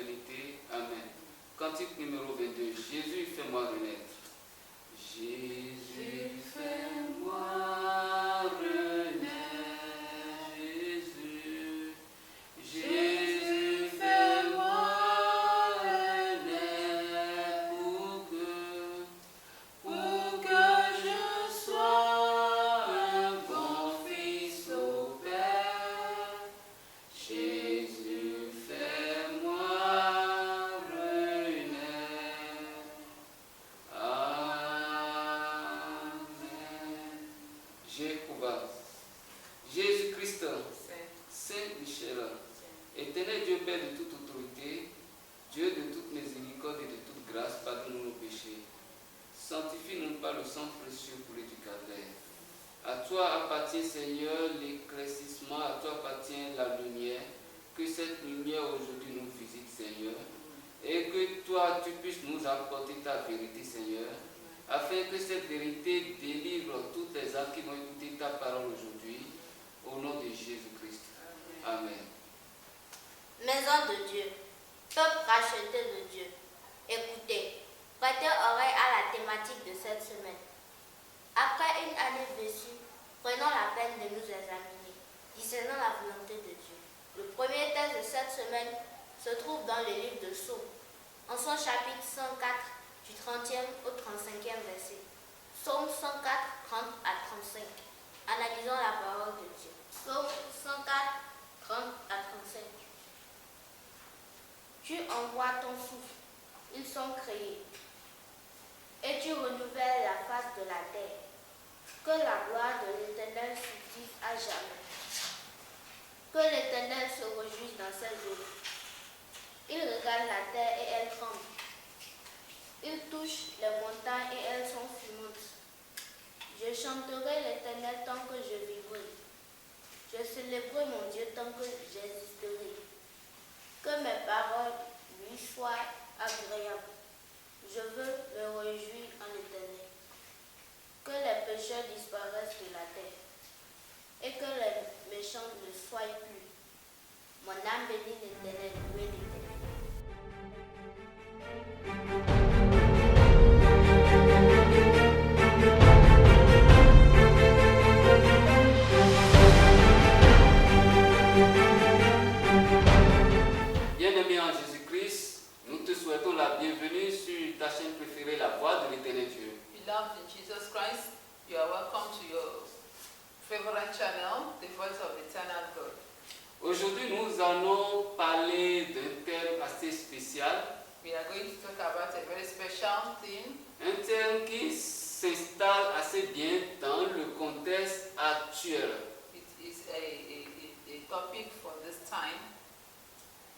vérité. Amen. Cantique numéro 22. Jésus, fais-moi renaître. Jésus, fais-moi renaître. Jésus, Jésus, fais-moi renaître pour que je sois un bon fils au Père. Jésus, fais-moi renaître. Amen. Jéhovah, Jésus-Christ, Saint Michel, éternel Dieu Père de toute autorité, Dieu de toute miséricorde et de toute grâce, pardonne-nous nos péchés. Sanctifie-nous par le sang précieux pour l'éducateur. À toi appartient, Seigneur, l'éclaircissement, à toi appartient la lumière. Que cette lumière aujourd'hui nous visite, Seigneur, et que toi, tu puisses nous apporter ta vérité, Seigneur, afin que cette vérité délivre toutes les âmes qui vont écouter ta parole aujourd'hui, au nom de Jésus-Christ. Amen. Maison de Dieu, peuple racheté de Dieu, écoutez, prêtez oreille à la thématique de cette semaine. Après une année vécue, prenons la peine de nous examiner, discernant la volonté de Dieu. Le premier texte de cette semaine se trouve dans le livre de Psaume, en son chapitre 104, du 30e au 35e verset. Psaume 104, 30 à 35. Analysons la parole de Dieu. Psaume 104, 30 à 35. Tu envoies ton souffle, ils sont créés, et tu renouvelles la face de la terre. Que la gloire de l'Éternel subsiste à jamais. Que l'Éternel se réjouisse dans ses jours. Il regarde la terre et elle tremble. Il touche les montagnes et elles sont fumantes. Je chanterai l'Éternel tant que je vivrai. Je célébrerai mon Dieu tant que j'existerai. Que mes paroles lui soient agréables. Je veux me réjouir en l'Éternel. Que les pécheurs disparaissent de la terre et que les méchants ne soient plus. Mon âme bénit l'Éternel, louez l'Éternel. Bien-aimé en Jésus-Christ, nous te souhaitons la bienvenue sur ta chaîne préférée, La Voix de l'Éternel Dieu. Beloved in Jesus Christ, you are welcome to your favorite channel, The Voice of Eternal God. Aujourd'hui, nous allons parler d'un thème assez spécial, We are going to talk about a very special theme, un thème qui s'installe assez bien dans le contexte actuel. it is a topic for this time.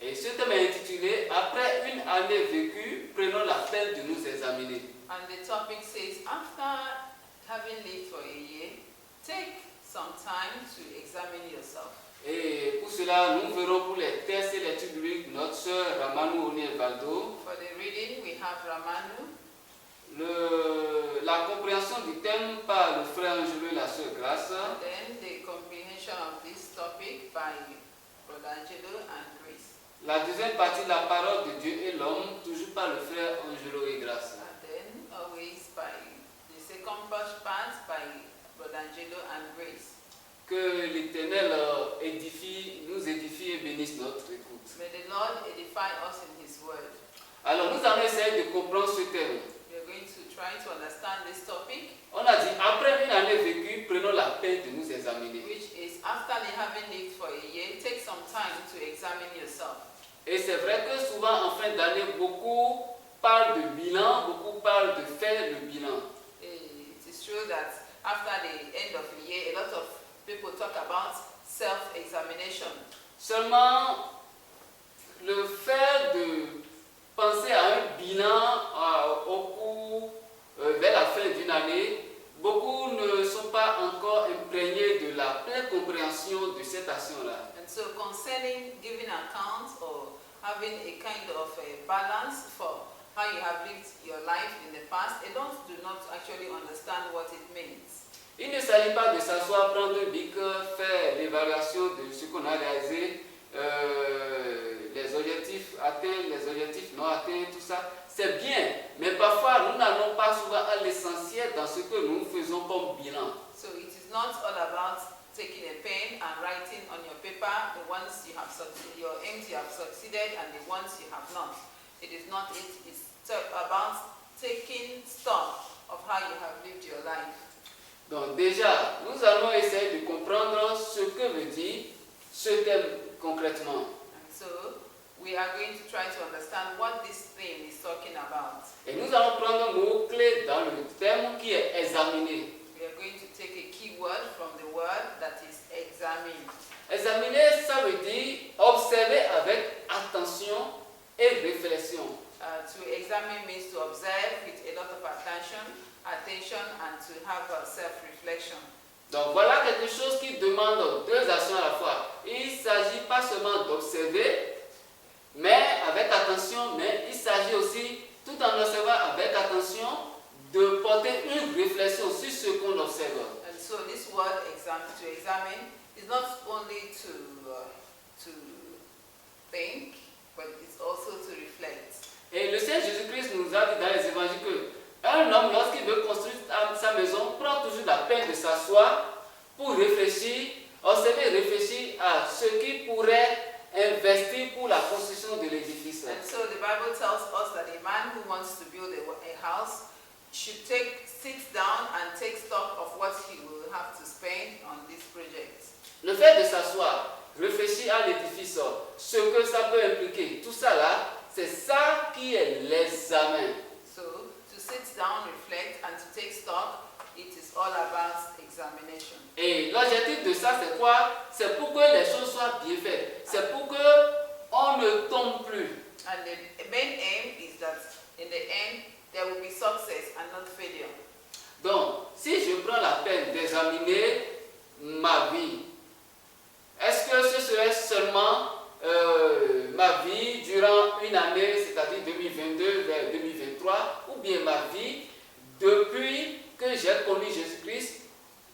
Et ce thème est intitulé « Après une année vécue, prenons la peine de nous examiner ». And the topic says, after having lived for a year, take some time to examine yourself. Et pour cela, nous verrons pour les textes et les lectures bibliques notre sœur Ramanou Oniel-Valdo. For the reading, we have Ramanu, La compréhension du thème par le frère Angelo et la sœur Grâce. and then the comprehension of this topic by Brother Angelo and Grace. La deuxième partie, la parole de Dieu et l'homme, toujours par le frère Angelo et Grâce. And then always by the second part by Brother Angelo and Grace. Que l'Éternel nous édifie et bénisse notre écoute. May the Lord edify us in His word. Alors nous allons essayer de comprendre ce thème. We are going to try to understand this topic, On a dit, après une année vécue, prenons la peine de nous examiner. which is after having lived for a year, take some time to examine yourself. Et c'est vrai que souvent en fin d'année, beaucoup parlent de bilan, beaucoup parlent de faire le bilan. It is true that after the end of the year, a lot of people talk about self-examination. Seulement, le fait de penser à un bilan vers la fin d'une année, beaucoup ne sont pas encore imprégnés de la pleine compréhension de cette action-là. And so concerning giving account or having a kind of a balance for how you have lived your life in the past, a lot do not actually understand what it means. Il ne s'agit pas de s'asseoir, prendre un bic, faire l'évaluation de ce qu'on a réalisé les objectifs atteints, les objectifs non atteints, tout ça, c'est bien. Mais parfois, nous n'allons pas souvent à l'essentiel dans ce que nous faisons comme bilan. So it is not all about taking a pen and writing on your paper the ones you have succeeded, your aims you have succeeded and the ones you have not. It is not it. It's about taking stock of how you have lived your life. Donc déjà, nous allons essayer de comprendre ce que veut dire ce thème concrètement. And so we are going to try to understand what this theme is talking about. Et nous allons prendre un mot-clé dans le thème qui est examiner. We are going to take a key word from the word that is examine. Examiner, ça veut dire observer avec attention et réflexion. To examine means to observe with a lot of attention and to have a self-reflection. Donc voilà quelque chose qui demande deux actions à la fois. Il ne s'agit pas seulement d'observer, mais avec attention, mais il s'agit aussi, tout en observant avec attention, de porter une réflexion sur ce qu'on observe. And so this word to examine is not only to think, but it's also to reflect. Et le Seigneur Jésus-Christ nous a dit dans les évangiles qu'un homme, lorsqu'il veut construire sa maison, prend toujours la peine de s'asseoir pour réfléchir, observer et réfléchir à ce qui pourrait investir pour la construction de l'édifice. And so the Bible tells us that a man who wants to build a house should sit down and take stock of what he will have to spend on this project. Le fait de s'asseoir, réfléchir à l'édifice, ce que ça peut impliquer, tout ça là, c'est ça qui est l'examen. So to sit down, reflect and to take stock, it is all about examination. Et l'objectif de ça c'est quoi? C'est pour que les choses soient bien faites. C'est pour que on ne tombe plus. And the main aim is that in the end there will be success and not failure. Donc, si je prends la peine d'examiner ma vie, est-ce que ce serait seulement ma vie durant une année, c'est-à-dire 2022 vers 2023, ou bien ma vie depuis que j'ai connu Jésus-Christ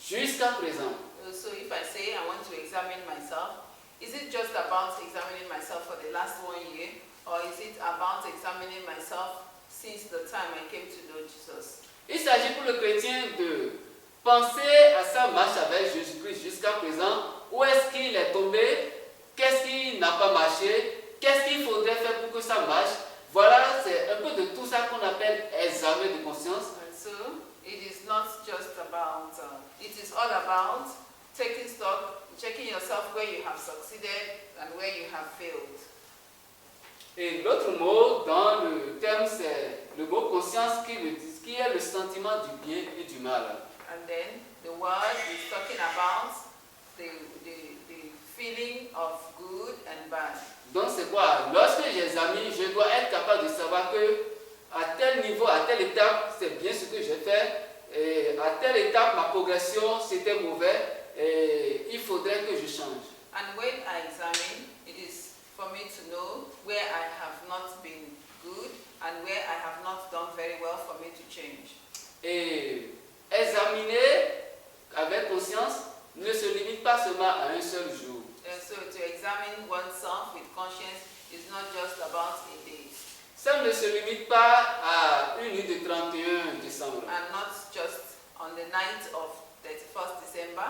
jusqu'à présent? So if I say I want to examine myself, is it just about examining myself for the last 1 year, or is it about examining myself since the time I came to know Jesus? Il s'agit pour le chrétien de penser à sa marche avec Jésus-Christ jusqu'à présent. Où est-ce qu'il est tombé? Qu'est-ce qui n'a pas marché? Qu'est-ce qu'il faudrait faire pour que ça marche? Voilà, c'est un peu de tout ça qu'on appelle examen de conscience. And so it is not just about, it is all about taking stock, checking yourself where you have succeeded and where you have failed. Et l'autre mot dans le thème, c'est le mot conscience qui est le sentiment du bien et du mal. And then the word is talking about the feeling of good and bad. Donc c'est quoi? Lorsque j'examine, je dois être capable de savoir que à tel niveau, à telle étape, c'est bien ce que j'ai fait. Et à telle étape, ma progression, c'était mauvais. Et il faudrait que je change. And when I examine, it is for me to know where I have not been good and where I have not done very well for me to change. Et examiner avec conscience ne se limite pas seulement à un seul jour. And so to examine oneself with conscience is not just about a day. Ça ne se limite pas à une nuit de 31 décembre. And not just on the night of 31st December.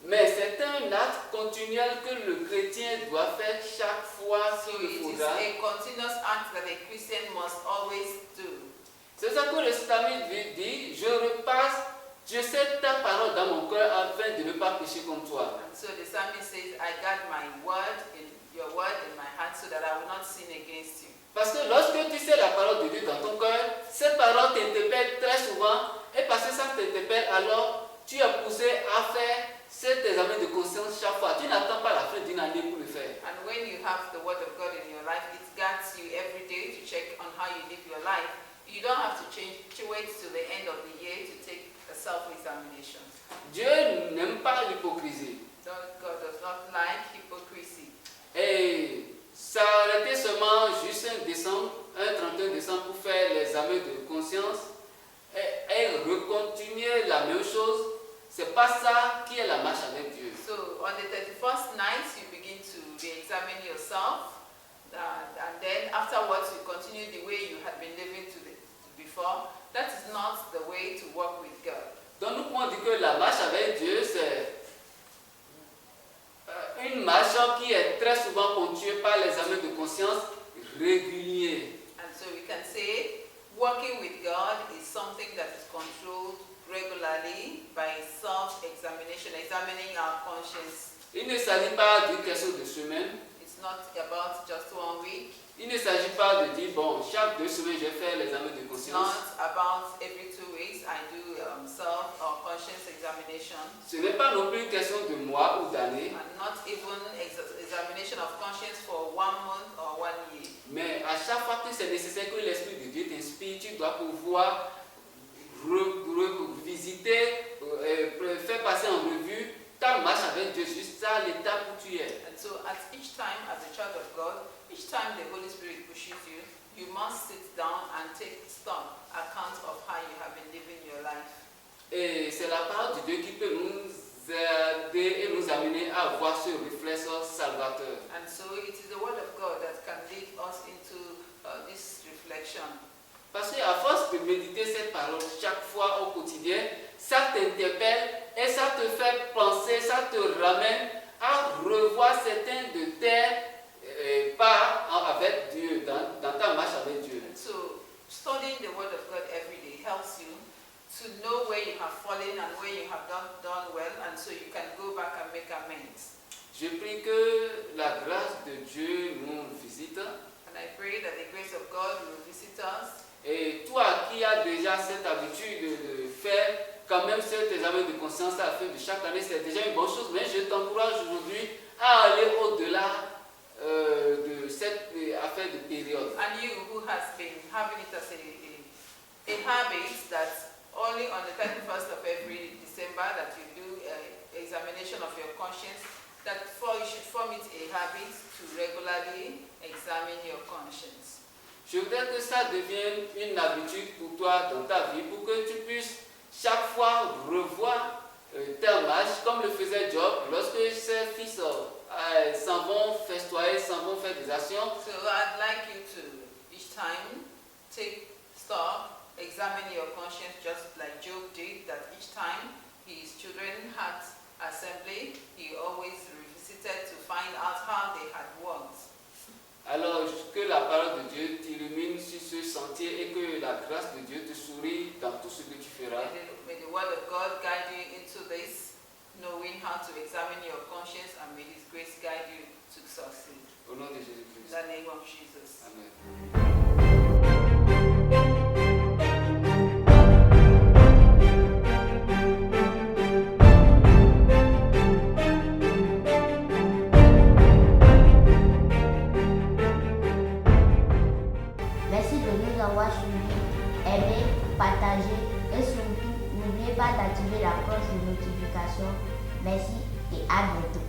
Mais c'est un acte continuel que le chrétien doit faire chaque fois So qu'il it is faudra. a continuous act that a Christian must always do. C'est ça que le Psalmiste dit, je repasse, je sais ta parole dans mon cœur afin de ne pas pécher comme toi. And so the psalmist says, I got your word in my heart so that I will not sin against you. Parce que lorsque tu sais la parole de Dieu dans ton cœur, cette parole t'interpelle très souvent, et parce que ça t'interpelle, alors tu es poussé à faire cet examen de conscience chaque fois. Tu n'attends pas la fin d'une année pour le faire. And when you have the word of God in your life, it guides you every day to check on how you live your life. You don't have to wait till the end of the year to take a self-examination. Dieu n'aime pas l'hypocrisie. God does not like hypocrisy. Et s'arrêter seulement juste un 31 décembre pour faire l'examen de conscience et recontinuer la même chose, c'est pas ça qui est la marche avec Dieu. So on the 31st night, you begin to re-examine yourself, and then afterwards you continue the way you had been living before. That is not the way to walk with God. Donc nous pouvons dire que la marche avec Dieu, c'est une marche qui est très souvent ponctuée par l'examen de conscience régulier. And so we can say walking with God is something that is controlled regularly by self-examination, examining our conscience. Il ne s'agit pas d'une question de semaine. It's not about just 1 week. Il ne s'agit pas de dire, bon, chaque 2 semaines, je fais l'examen de It's conscience. not about every 2 weeks I do self or conscience examination. Ce n'est pas non plus une question de mois ou d'années. And not even examination of conscience for 1 month or 1 year. Mais à chaque fois que c'est nécessaire que l'Esprit de Dieu t'inspire, tu dois pouvoir revisiter, faire passer en revue ta marche avec Dieu jusqu'à l'étape où tu es. And so at each time, as a child of God, each time the Holy Spirit pushes you, you must sit down and take stock, account of how you have been living your life. Et c'est la parole de Dieu qui peut nous aider et nous amener à avoir ce réflexe salvateur. And so it is the word of God that can lead us into this reflection. Parce qu'à force de méditer cette parole chaque fois au quotidien, ça t'interpelle et ça te fait penser, ça te ramène à revoir certains de tes pas avec Dieu, dans ta marche avec Dieu. And so studying the word of God every day helps you to know where you have fallen and where you have done well, and so you can go back and make amends. Je prie que la grâce de Dieu nous visite. And I pray that the grace of God will visit us. Et toi qui as déjà cette habitude de faire quand même cet examen de conscience à la fin de chaque année, c'est déjà une bonne chose, mais je t'encourage aujourd'hui à aller au-delà de cette affaire de période. And you who has been having it as a habit that only on the 31st of every December that you do examination of your conscience, that you should form it a habit to regularly examine your conscience. Je voudrais que ça devienne une habitude pour toi dans ta vie, pour que tu puisses chaque fois revoir ta marche, comme le faisait Job, lorsque ses fils s'en vont festoyer, s'en vont faire des actions. So I'd like you to each time take stock, examine your conscience just like Job did, that each time his children had assembly, he always revisited to find out how they had worked. Alors que la parole de Dieu t'illumine sur ce sentier et que la grâce de Dieu te sourit dans tout ce que tu feras. May the word of God guide you into this, knowing how to examine your conscience, and may His grace guide you to succeed. Au nom de In Jésus-Christ. the name of Jesus. Amen. Merci de nous avoir suivis. Aimez, partagez et surtout n'oubliez pas d'activer la cloche de notification. Merci et à bientôt.